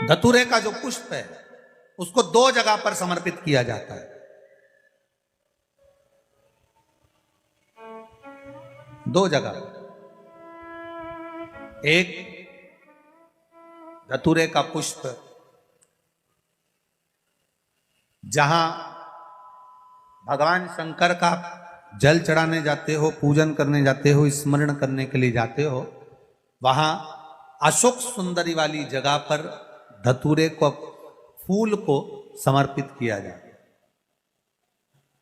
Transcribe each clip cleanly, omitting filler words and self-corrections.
धतूरे का जो पुष्प है उसको दो जगह पर समर्पित किया जाता है। दो जगह, एक धतूरे का पुष्प जहां भगवान शंकर का जल चढ़ाने जाते हो, पूजन करने जाते हो, स्मरण करने के लिए जाते हो, वहां अशोक सुंदरी वाली जगह पर धतूरे को फूल को समर्पित किया जाता है।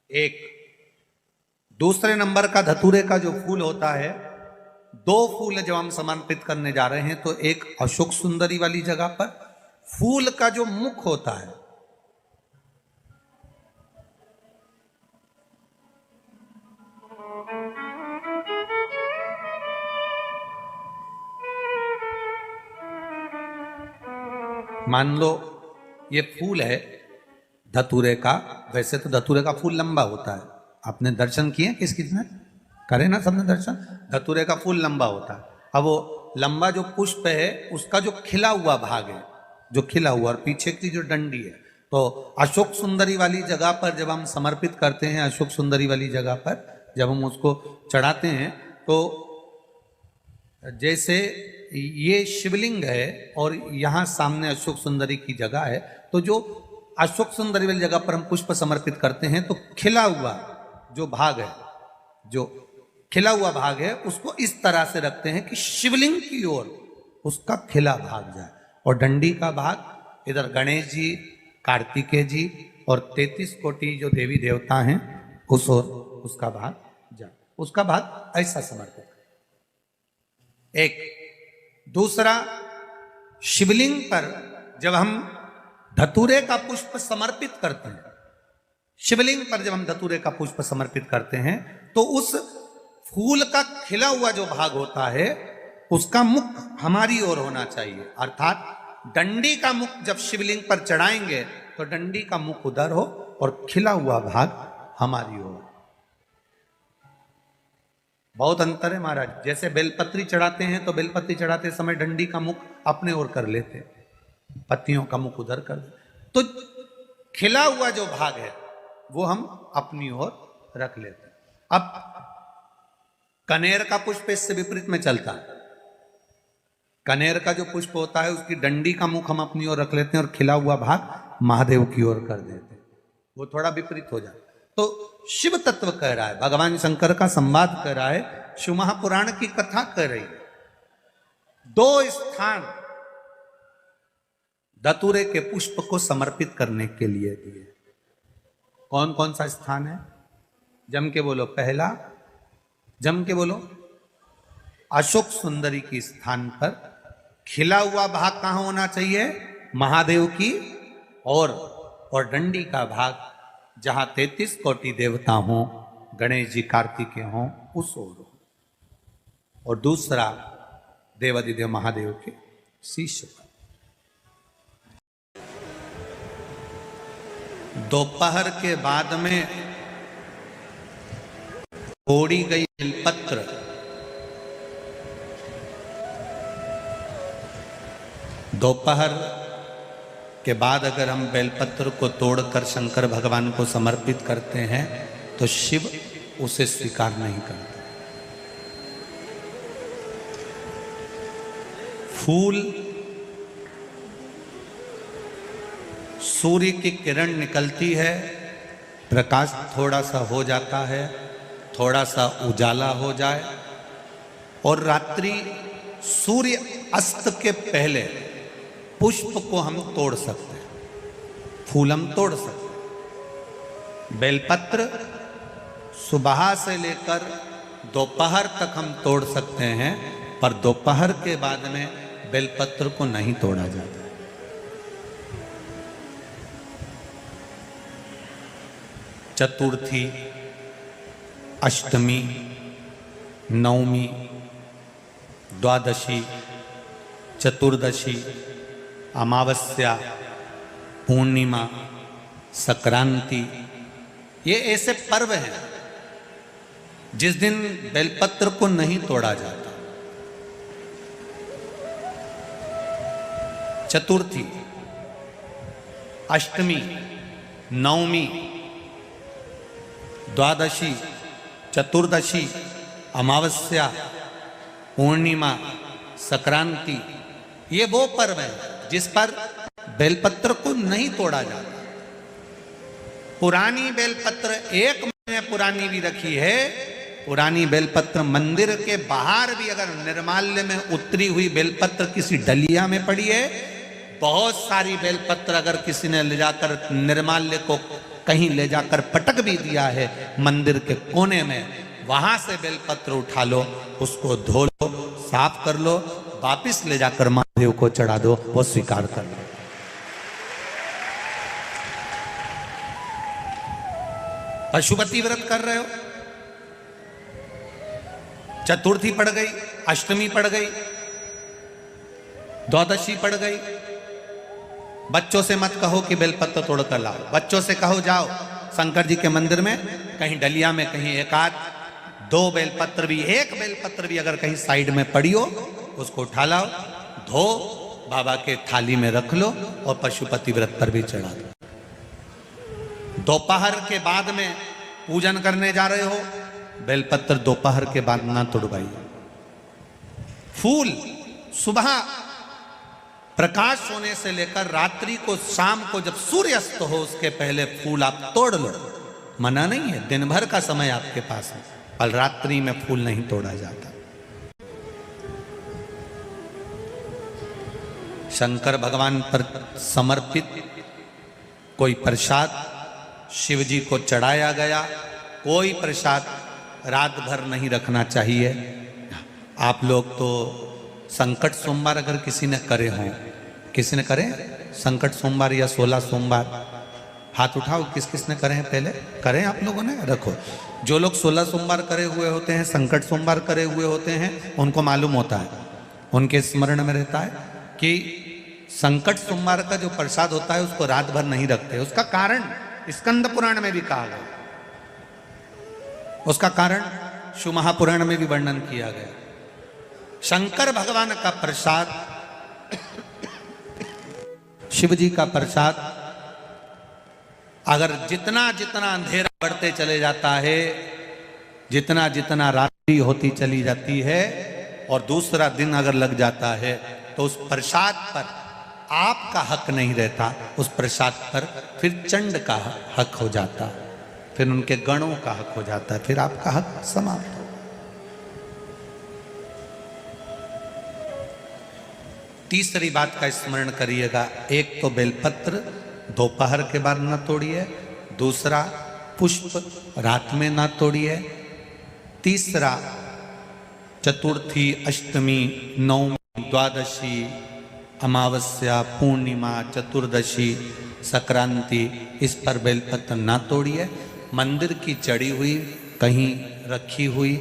एक दूसरे नंबर का धतूरे का जो फूल होता है, दो फूल जब हम समर्पित करने जा रहे हैं तो एक अशोक सुंदरी वाली जगह पर फूल का जो मुख होता है, मान लो ये फूल है धतूरे का। वैसे तो धतूरे का फूल लंबा होता है, आपने दर्शन किए किस किसने करे ना, सबने दर्शन। धतूरे का फूल लंबा होता है। अब वो लंबा जो पुष्प है उसका जो खिला हुआ भाग है, जो खिला हुआ, और पीछे की जो डंडी है, तो अशोक सुंदरी वाली जगह पर जब हम समर्पित करते हैं, अशोक सुंदरी वाली जगह पर जब हम उसको चढ़ाते हैं, तो जैसे ये शिवलिंग है और यहाँ सामने अशोक सुंदरी की जगह है, तो जो अशोक सुंदरी वाली जगह पर हम पुष्प समर्पित करते हैं तो खिला हुआ जो भाग है, जो खिला हुआ भाग है, उसको इस तरह से रखते हैं कि शिवलिंग की ओर उसका खिला भाग जाए, और डंडी का भाग इधर गणेश जी, कार्तिकेय जी और 33 कोटि जो देवी देवता हैं उस ओर उसका भाग जाए, उसका भाग ऐसा समर्पित। एक दूसरा, शिवलिंग पर जब हम धतूरे का पुष्प समर्पित करते हैं, शिवलिंग पर जब हम धतूरे का पुष्प समर्पित करते हैं तो उस फूल का खिला हुआ जो भाग होता है उसका मुख हमारी ओर होना चाहिए। अर्थात डंडी का मुख जब शिवलिंग पर चढ़ाएंगे तो डंडी का मुख उधर हो और खिला हुआ भाग हमारी ओर। बहुत अंतर है महाराज। जैसे बेलपत्री चढ़ाते हैं तो बेलपत्री चढ़ाते समय डंडी का मुख अपने ओर कर लेते, पत्तियों का मुख उधर कर दे, तो खिला हुआ जो भाग है वो हम अपनी ओर रख लेते। अब कनेर का पुष्प इससे विपरीत में चलता है। कनेर का जो पुष्प होता है उसकी डंडी का मुख हम अपनी ओर रख लेते हैं और खिला हुआ भाग महादेव की ओर कर देते हैं, वो थोड़ा विपरीत हो जाता। तो शिव तत्व कह रहा है, भगवान शंकर का संवाद कर रहा है, शिव महापुराण की कथा कर रही है। दो स्थान धतूरे के पुष्प को समर्पित करने के लिए दिए। कौन कौन सा स्थान है? जम के बोलो। पहला, जम के बोलो। अशोक सुंदरी के स्थान पर खिला हुआ भाग कहां होना चाहिए? महादेव की और डंडी का भाग जहां 33 कोटि देवता हों, गणेश जी, कार्तिकेय हों, उस ओर हो। और दूसरा, देवादिदेव महादेव के शीश पर। दोपहर के बाद में तोड़ी गई बेलपत्र दोपहर के बाद अगर हम बेलपत्र को तोड़कर शंकर भगवान को समर्पित करते हैं तो शिव उसे स्वीकार नहीं करते। फूल सूर्य की किरण निकलती है, प्रकाश थोड़ा सा हो जाता है, थोड़ा सा उजाला हो जाए, और रात्रि सूर्य अस्त के पहले पुष्प को हम तोड़ सकते हैं, फूल हम तोड़ सकते हैं। बेलपत्र सुबह से लेकर दोपहर तक हम तोड़ सकते हैं, पर दोपहर के बाद में बेलपत्र को नहीं तोड़ा जाता। चतुर्थी, अष्टमी, नवमी, द्वादशी, चतुर्दशी, अमावस्या, पूर्णिमा, संक्रांति, ये ऐसे पर्व हैं जिस दिन बेलपत्र को नहीं तोड़ा जाता। चतुर्थी अष्टमी, नवमी, द्वादशी, चतुर्दशी, अमावस्या, पूर्णिमा, संक्रांति, ये वो पर्व है जिस पर बेलपत्र को नहीं तोड़ा जाता। पुरानी बेलपत्र 1 महीने पुरानी भी रखी है। पुरानी बेलपत्र मंदिर के बाहर भी अगर निर्माल्य में उतरी हुई बेलपत्र किसी डलिया में पड़ी है, बहुत सारी बेलपत्र अगर किसी ने ले जाकर निर्माल्य को कहीं ले जाकर पटक भी दिया है मंदिर के कोने में, वहां से बेलपत्र उठा लो, उसको धो लो, साफ कर लो, वापिस ले जाकर महादेव को चढ़ा दो, वो स्वीकार कर लो। पशुपति व्रत कर रहे हो, चतुर्थी पड़ गई, अष्टमी पड़ गई, द्वादशी पड़ गई, बच्चों से मत कहो कि बेलपत्र तोड़ कर लाओ। बच्चों से कहो जाओ शंकर जी के मंदिर में कहीं डलिया में कहीं एक आध 2 बेलपत्र भी, 1 बेलपत्र भी अगर कहीं साइड में पड़ी हो, उसको उठा लाओ, धो, बाबा के थाली में रख लो और पशुपति व्रत पर भी चढ़ा दो। दोपहर के बाद में पूजन करने जा रहे हो, बेलपत्र दोपहर के बाद ना तोड़वाइए। फूल सुबह प्रकाश होने से लेकर रात्रि को, शाम को जब सूर्य अस्त हो उसके पहले फूल आप तोड़ लो, मना नहीं है, दिन भर का समय आपके पास है, पर रात्रि में फूल नहीं तोड़ा जाता। शंकर भगवान पर समर्पित कोई प्रसाद शिव जी को चढ़ाया गया, कोई प्रसाद रात भर नहीं रखना चाहिए। आप लोग तो संकट सोमवार अगर किसी ने करे हों, किसी ने करे संकट सोमवार या 16 सोमवार, हाथ उठाओ, किस किस ने करे हैं, पहले करें आप लोगों ने, रखो। जो लोग 16 सोमवार करे हुए होते हैं, संकट सोमवार करे हुए होते हैं, उनको मालूम होता है, उनके स्मरण में रहता है कि संकट सोमवार का जो प्रसाद होता है उसको रात भर नहीं रखते। उसका कारण स्कंद पुराण में भी कहा गया, उसका कारण शिव महापुराण में भी वर्णन किया गया। शंकर भगवान का प्रसाद, शिव जी का प्रसाद, अगर जितना जितना अंधेरा बढ़ते चले जाता है, जितना जितना रात्रि होती चली जाती है और दूसरा दिन अगर लग जाता है, तो उस प्रसाद पर आपका हक नहीं रहता, उस प्रसाद पर फिर चंड का हक हो जाता, फिर उनके गणों का हक हो जाता है, फिर आपका हक समाप्त हो। तीसरी बात का स्मरण करिएगा, एक तो बेलपत्र दोपहर के बाद न तोड़िए, दूसरा पुष्प रात में न तोड़िए, तीसरा चतुर्थी, अष्टमी, नवमी, द्वादशी, अमावस्या, पूर्णिमा, चतुर्दशी, संक्रांति, इस पर बेलपत्र ना तोड़िए। मंदिर की चढ़ी हुई, कहीं रखी हुई